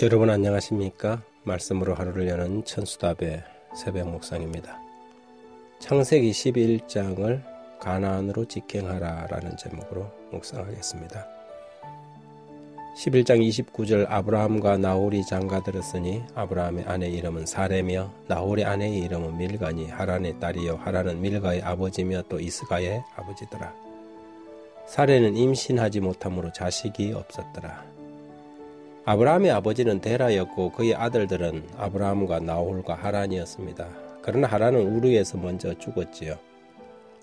성도 여러분 안녕하십니까? 말씀으로 하루를 여는 천수답의 새벽 묵상입니다. 창세기 11장을 가나안으로 직행하라 라는 제목으로 묵상하겠습니다. 11장 29절 아브라함과 나홀이 장가들었으니 아브라함의 아내 이름은 사레며 나홀의 아내의 이름은 밀가니 하란의 딸이요 하란은 밀가의 아버지며 또 이스가의 아버지더라. 사레는 임신하지 못함으로 자식이 없었더라. 아브라함의 아버지는 데라였고 그의 아들들은 아브라함과 나홀과 하란이었습니다. 그러나 하란은 우르에서 먼저 죽었지요.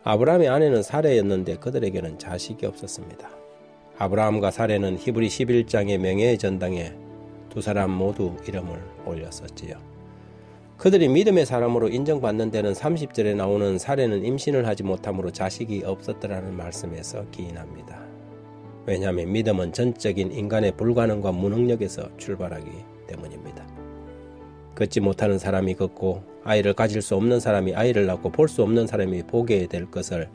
아브라함의 아내는 사레였는데 그들에게는 자식이 없었습니다. 아브라함과 사레는 히브리 11장의 명예의 전당에 두 사람 모두 이름을 올렸었지요. 그들이 믿음의 사람으로 인정받는 데는 30절에 나오는 사레는 임신을 하지 못함으로 자식이 없었더라는 말씀에서 기인합니다. 왜냐하면 믿음은 전적인 인간의 불가능과 무능력에서 출발하기 때문입니다. 걷지 못하는 사람이 걷고 아이를 가질 수 없는 사람이 아이를 낳고 볼 수 없는 사람이 보게 될 것을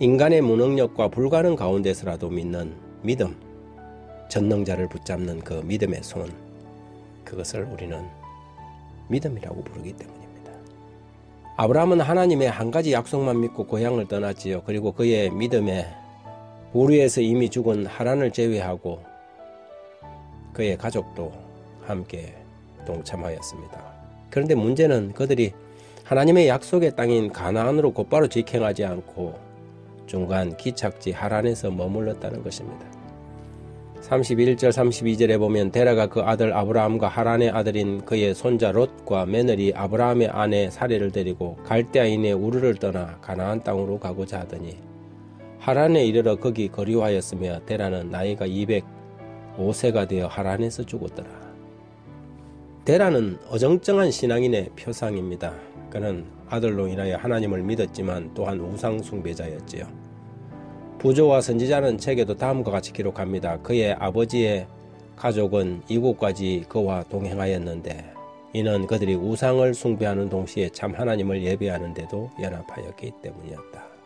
인간의 무능력과 불가능 가운데서라도 믿는 믿음, 전능자를 붙잡는 그 믿음의 손, 그것을 우리는 믿음이라고 부르기 때문입니다. 아브라함은 하나님의 한 가지 약속만 믿고 고향을 떠났지요. 그리고 그의 믿음에 우르에서 이미 죽은 하란을 제외하고 그의 가족도 함께 동참하였습니다. 그런데 문제는 그들이 하나님의 약속의 땅인 가나안으로 곧바로 직행하지 않고 중간 기착지 하란에서 머물렀다는 것입니다. 31절 32절에 보면 데라가 그 아들 아브라함과 하란의 아들인 그의 손자 롯과 며느리 아브라함의 아내 사레를 데리고 갈대아인의 우르를 떠나 가나안 땅으로 가고자 하더니 하란에 이르러 거기 거류하였으며 데라는 나이가 205세가 되어 하란에서 죽었더라. 데라는 어정쩡한 신앙인의 표상입니다. 그는 아들로 인하여 하나님을 믿었지만 또한 우상 숭배자였지요. 부조와 선지자는 책에도 다음과 같이 기록합니다. 그의 아버지의 가족은 이곳까지 그와 동행하였는데 이는 그들이 우상을 숭배하는 동시에 참 하나님을 예배하는 데도 연합하였기 때문이었다.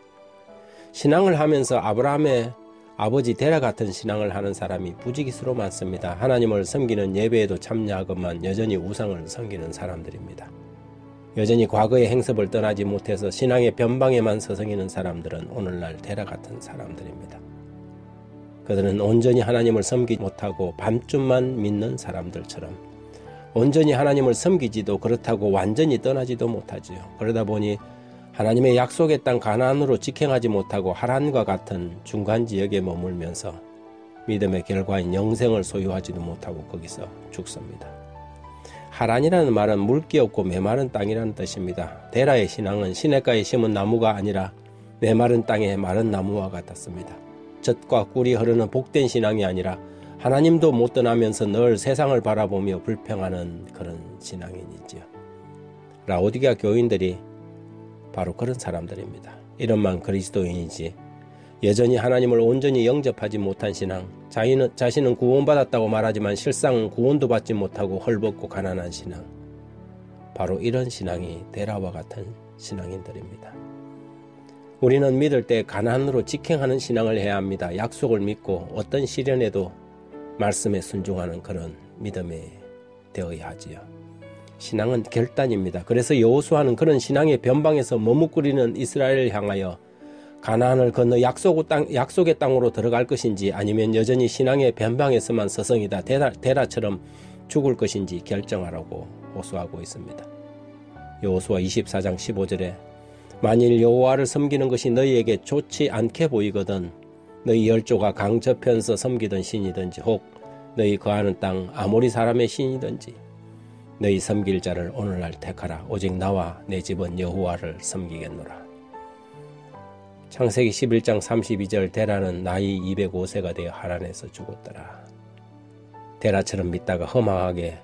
신앙을 하면서 아브라함의 아버지 데라 같은 신앙을 하는 사람이 부지기수로 많습니다. 하나님을 섬기는 예배에도 참여하건만 여전히 우상을 섬기는 사람들입니다. 여전히 과거의 행습을 떠나지 못해서 신앙의 변방에만 서성이는 사람들은 오늘날 데라 같은 사람들입니다. 그들은 온전히 하나님을 섬기지 못하고 반쯤만 믿는 사람들처럼 온전히 하나님을 섬기지도 그렇다고 완전히 떠나지도 못하지요. 그러다 보니 하나님의 약속의 땅 가나안으로 직행하지 못하고 하란과 같은 중간 지역에 머물면서 믿음의 결과인 영생을 소유하지도 못하고 거기서 죽습니다. 하란이라는 말은 물기 없고 메마른 땅이라는 뜻입니다. 데라의 신앙은 시냇가에 심은 나무가 아니라 메마른 땅의 마른 나무와 같았습니다. 젖과 꿀이 흐르는 복된 신앙이 아니라 하나님도 못 떠나면서 늘 세상을 바라보며 불평하는 그런 신앙인이지요. 라오디게아 교인들이 바로 그런 사람들입니다. 이름만 그리스도인이지 여전히 하나님을 온전히 영접하지 못한 신앙, 자신은 구원받았다고 말하지만 실상은 구원도 받지 못하고 헐벗고 가난한 신앙, 바로 이런 신앙이 데라와 같은 신앙인들입니다. 우리는 믿을 때 가나안으로 직행하는 신앙을 해야 합니다. 약속을 믿고 어떤 시련에도 말씀에 순종하는 그런 믿음이 되어야 하지요. 신앙은 결단입니다. 그래서 여호수아는 그런 신앙의 변방에서 머뭇거리는 이스라엘을 향하여 가나안을 건너 약속의 땅으로 들어갈 것인지 아니면 여전히 신앙의 변방에서만 서성이다 데라처럼 죽을 것인지 결정하라고 호소하고 있습니다. 여호수아 24장 15절에 만일 여호와를 섬기는 것이 너희에게 좋지 않게 보이거든 너희 열조가 강 저편서 섬기던 신이든지 혹 너희 거하는 땅 아모리 사람의 신이든지 너희 섬길 자를 오늘날 택하라. 오직 나와 내 집은 여호와를 섬기겠노라. 창세기 11장 32절 데라는 나이 205세가 되어 하란에서 죽었더라. 데라처럼 믿다가 허망하게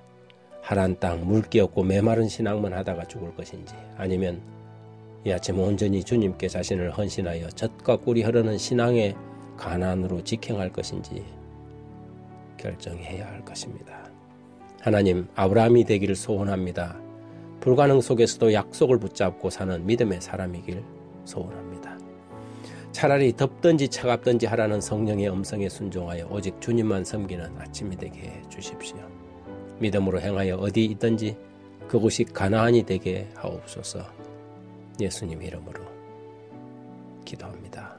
하란 땅 물기 없고 메마른 신앙만 하다가 죽을 것인지 아니면 이 아침 온전히 주님께 자신을 헌신하여 젖과 꿀이 흐르는 신앙의 가나안으로 직행할 것인지 결정해야 할 것입니다. 하나님, 아브라함이 되기를 소원합니다. 불가능 속에서도 약속을 붙잡고 사는 믿음의 사람이길 소원합니다. 차라리 덥든지 차갑든지 하라는 성령의 음성에 순종하여 오직 주님만 섬기는 아침이 되게 해 주십시오. 믿음으로 행하여 어디 있든지 그곳이 가나안이 되게 하옵소서. 예수님 이름으로 기도합니다.